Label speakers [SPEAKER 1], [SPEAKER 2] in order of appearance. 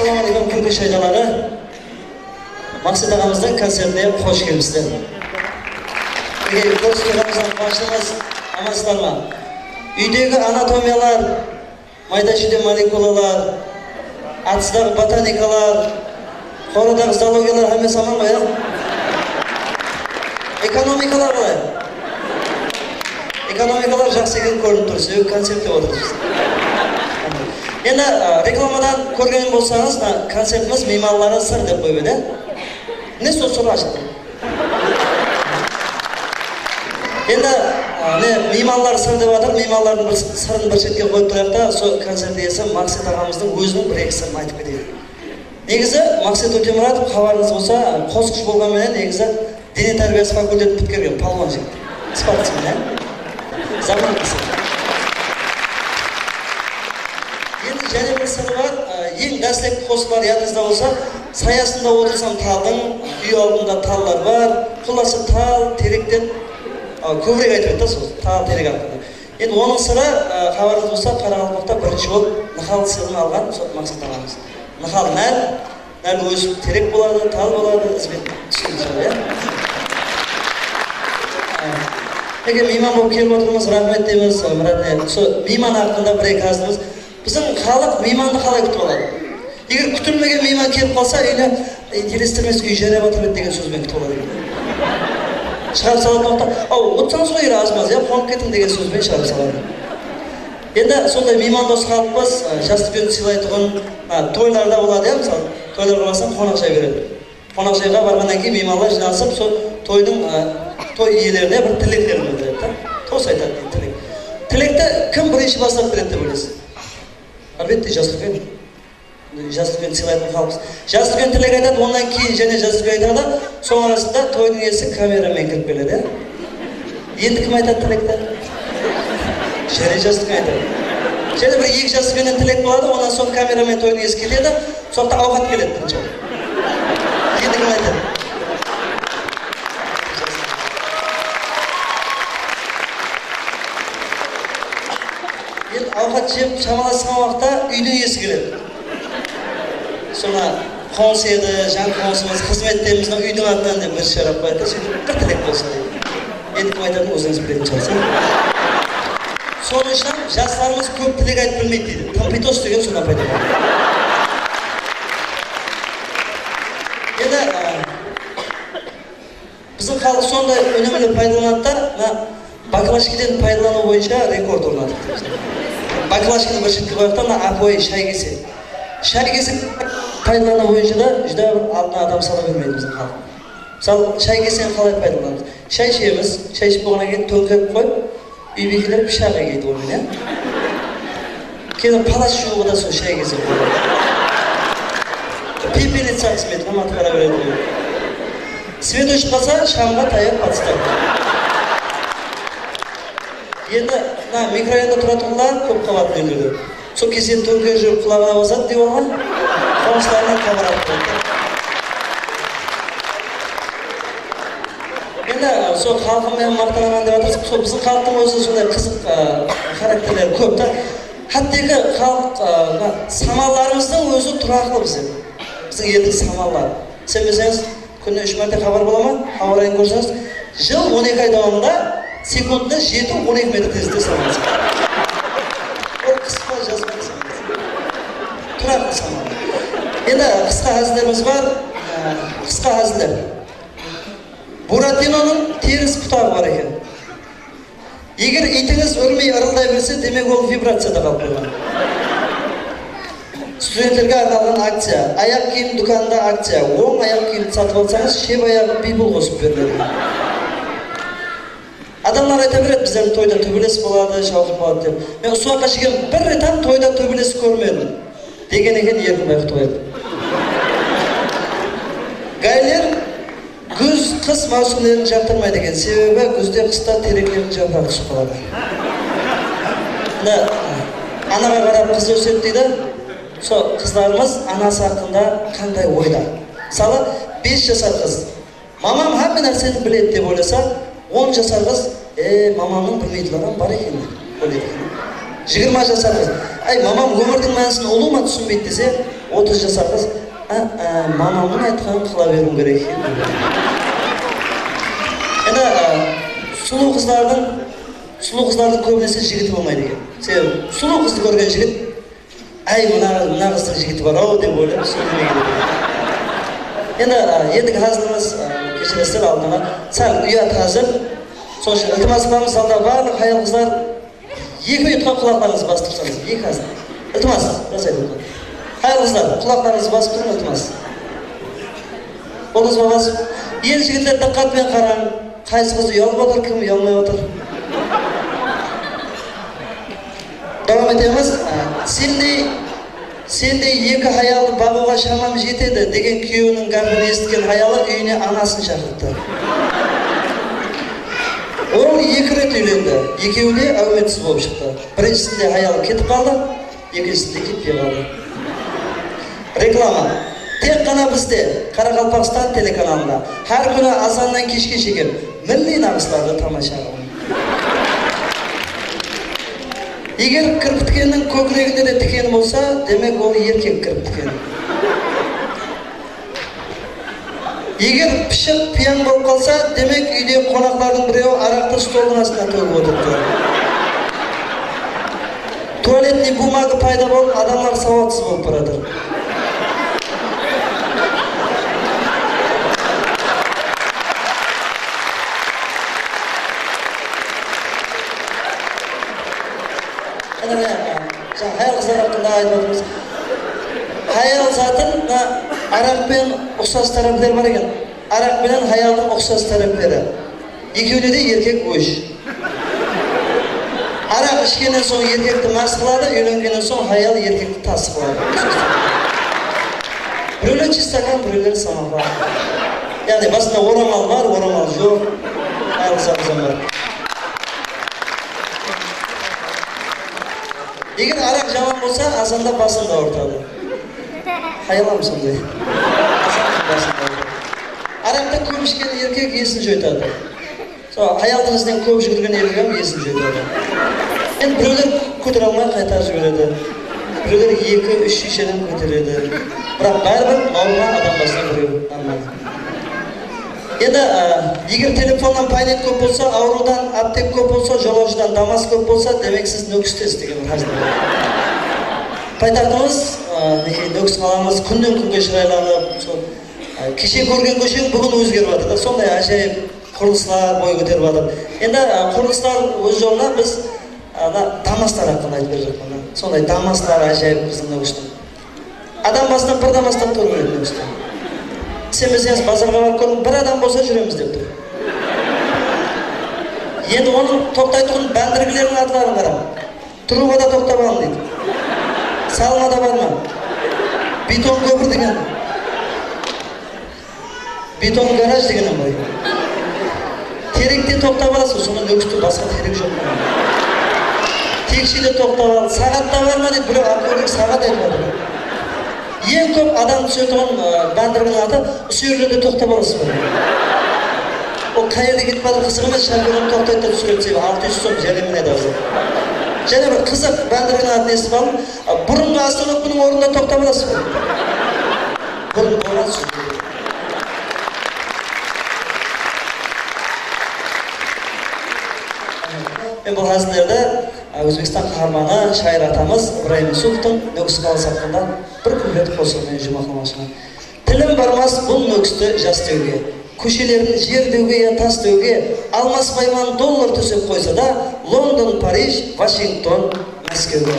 [SPEAKER 1] Assalamualaikum Kürgeş aydaları. Maksat ağamızdan konsertine hoş gelmişler. Kürgeş aydalarımızdan başlamaz amaslarına. Üydегі anatomiyalar, майда-шүйде молекулалар, атыстағы ботаникалар, қорадағы зоологиялар әмес аман ба, Экономикалар қалай? Экономикалар жақсы екен көрініп тұр, себебі концертте отырсыз. Енді рекламадан көрген болсаңыз, концертіміз мейманлары сыр деп қойып еді. Не сол сыр ашылды? Енді мейманлар сыр деп жатыр, мейманлардың сырын бір шетке қойып тұрайық та, сол концерт иесі Мақсат ағамыздың өзінің бір екі сырын айтып кетейік. Негізі Мақсат Өтемұратов, хабарыңыз болса, қосқыш болғанменен негізі дене тәрбиесі факультетін біткерген палуан жігіт, спортсмен, заман кісі. Енді және бір сыры бар, ең дәстек қосылар ядыңызда болса, саясында отырсам талдың, үй алдында таллар бар, құласы тал, теректен көбірек айтып еді сол, тал, терек hakkında. Енді оның сыры, хабарыңыз болса, Қарақалпақта бірінші болып нахал сыйлығын алған Мақсат ағамыз. Нахал нәр өсіп терек болады, тал болады, ізбен түсіндіңіз ғой, Неге мейман болып келіп отырмыз, рахмет дейміз, мейман hakkında бір-екі азымыз. Біздің халық мейманды қалай күтіп алады? Егер күтілмеген мейман келіп қалса, үйіне елестірмес үй жарап жатыр деген сөзбен күтіп алады. Шығарып салатын уақытта, отырсаңыз ғой азмаз, қонып кетің деген сөзбен шығарып салады. Енді сондай мейман дос халықпыз, жастықпен сыйлайтұғын тойларда болады, мысалы, тойларға барсаң қонақжай береді. Қонақжайға барғаннан кейін меймандар жиналысып, сол тойдың той иелеріне бір тілектерін білдіреді. Тос айтады дейді тілек. Тілекті кім бірінші бастап береді деп ойлайсыз? Әлбетте жастықпен. Жастықпен сыйлайтын халықпыз. Жастықпен тілек айтады, ондан кейін және жастықпен айтады, соң арасында тойдың иесі камерамен кіріп келеді. Енді кім айтады тілекті? Және жастықпен айтады. Және бір екі жастықпенен тілек болады, ондан соң камерамен тойдың иесі кетеді, соқта ауқат келеді. Енді кім айтады? Енді ауқат жеп шамаласқан уақытта үйдің иесі келеді. Соңа қоныс еді, жан қонысымыз, қызметтеріміздің үйдің атынан деп бір шарап қояды, сөйтіп бір тілек болса дейді. Енді кім айтатын өзіңіз білетін шығарсың. Соның үшін жастарымыз көп тілек айтып білмейді дейді. Тампитос деген содан пайда бар. Енді біздің халық сондай өнімді пайдаланады да, баклажкиден пайдалану бойынша рекорд орнатып. Баклажкini бір шетке қойып та, апой шай кесе. Шай кесе пайдалану бойынша да жүдә алдына адам сала бермейді біздің халық. Мысалы, шай кесені қалай пайдаланамыз? Шай ішеміз, шай ішіп болғаннан кейін төңкеріп қойып, үйбекелер пышақ егейді онымен, Кейін палас жуығы да сол шай кесе қойып. Пепелец сақсымен, қаматы қара береді. Свет өшіп қалса, шамға таяқ батыстайды. Енді микрорайонда тұратынлар көп қабатты үйлерде. Сол кесені төңкеріп жүріп құлағына басады деп алған, қоныстарынан қабарады болды. Енді сол халқымен мақтанған деп жатырсыз, сол біздің халықтың өзі сондай қызық характерлері көп та. Хаттегі халық самаларымыздың өзі тұрақлы біздің елдің самалары. Сенбесеңіз, күніне 3 мәрте хабар бола ма? Ауа райын көрсеңіз, жыл 12 ай давамында секундында 7-12 метр тезде самалыз. Ол қысқа жазбайды самалыз. Тұрақлы самал. Енді қысқа әзілеріміз бар, қысқа әзілер. Буратиноның теріс бұтағы бар екен. Егер итіңіз өрмей ырылдай берсе, демек ол вибрацияда қалып қойған. Студенттерге арналған акция. Аяқ киім дүканында акция. Оң аяқ киімді сатып алсаңыз, шеп аяғы библ қосып беріледі. Адамдар айта береді, біздердің тойда төбелес болады, шауқып болады деп. Мен ұсуаққа шеген бір ретам тойда төбелес көрмедім. Деген екен Еркінбай Құтбаев. Гайлер күз, қыс маусымдерін жақтырмайды екен. Себебі күзде қыста теректердің жапырағы түсіп қалады. Анаға қарап қыз өседі дейді. Сол қыздарымыз анасы hakkında қандай ойда. Мысалы, 5 жасар қыз. Мамам әмі нәрсені біледі деп ойласа, 10 жасар қыз, мамамның білмейтілерін бар екен деп ойлайды. 20 жасар қыз. Мамам өмірдің мәнісін ұлы ма түсінбейді десе, 30 жасар қыз, мамамның айтқанын қыла беруім керек екен. Енді сұлу қыздардың көбінесе жігіті болмайды екен. Себебі сұлу қызды көрген жігіт, әй мына қыздың жігіті бар ау деп ойлап сөйлемей кетеді. Енді ендігі hazırымыз кешіресіздер алдыға сәл ұят hazır. Сол үшін ілтимас қыламыз, алда барлық аял қыздар 2 минутқа құлақтарыңызды басып тұрсаңыз, 2 hazır. Ілтимас, жасайды бұл. Аял қыздар, құлақтарыңызды басып тұрың, ілтимас. Болыңыз ба басып? Ел жігіттер диққатпен қараң. Қайсы қызы ұялып отыр, кім ұялмай отыр? Devam etemiz. Sendey 2 hayalды бағуға шамам жетеді деген күйеуінің гәпін естіген hayалы үйіне анасын шақыртты. Ол 2 рет үйленді. Екеуі де әуметсіз болып шықты. Біріншісінде hayалы кетіп қалды, екіншісінде кетпей қалды. Реклама. Тек қана бізде Қарақалпақстан телеканалында har күні азаннан кешке шейін милли нағыстарды тамаша қылыңыз. Егер кірпіткеннің көкірегінде де тікен болса, демек ол еркек кірпіткен. Егер пішіп пияң болып қалса, демек үйде қонақтардың біреуі арақты столдың астына төгіп отырды. Туалетный бумага пайда болып, адамдар сауатсыз болып барады. Hayal kızlar hakkında aytmadınız. Hayal zaten arak bilen uksas tarafları var eken. Arak bilen hayalın uksas tarafları. İkisi de erkek uş. Arak içkenden soň erkekti mast kılады, öylengenden soň hayal erkekti tas kılады. Bireler çistakan, bireler samak var. Yani basında oramal var, oramal yok. Hayal kızlar var. Егер arak жаман болса, азанда басында ортады. Hayal mısın diye. Arakta көп ішкен еркек есін жойтады. Hayalдың ізінен көп жүгірген еркек есін жойтады. Енді біреулер көтере алмай қайта жібереді. Біреулер 2-3 шешеден көтереді. Бірақ бәрібір норма адам басына біреу армайды. Енді егер телефоннан пайнет көп болса, аурудан аптек көп болса, жолаушыдан дамас көп болса, демек сіз нөкістесіз деген қазір. Пайтақтымыз, нөкіс қаламыз күннен күнге шырайланып, кеше көрген көшең бүгін өзгеріп жатыр. Сондай ажайып құрылыстар бой көтеріп жатыр. Енді құрылыстар өз жолына біз дамастар hakkında айтып беріп жатқан. Сондай дамастар ажайып біздің нөкістің. Адам басынан бір дамастан көрмейді нөкістің. Сенбесеңіз базарға барып көрің, бір адам болса жүреміз деп тұр. Енді оның тоқтайтұғын бәндіргілерінің атыларын қарам. Тұруға да тоқтабалым дейді. Салма да бар ма? Бетон көпір деген. Бетон гараж дегенім ғой. Теректе тоқтабаласың, соның өкісті басқа терек жоқ. Текшеде тоқтабал, сағатта бар ма дейді, біреу ақылдық сағат айтмады. Ең көп адам түсетіғын бәндіргінің аты үсерлерде тоқтап аласыз ба? Ол қайырды кетіп бады қызық емес, шарберін тоқтайтта түсіреді себебі 600 сом жәрдемін еді азыр. Және бір қызық бәндіргінің атын естіп алып, бұрынғы астанокпының орнында тоқтап аласыз ба? Бұрын болған сөз. Мен бұл хазілерді Өзбекстан қаһарманы шайыр атамыз Ибраим Юсуповтың нөкіс қаласы hakkında бір күлбет қосылмен жұмақламашына. Тілім бармас бұл нөкісті жас деуге, көшелерін жер деуге я тас деуге, алмас байлан доллар төсеп қойса да, Лондон, Париж, Вашингтон, Мәскеуге.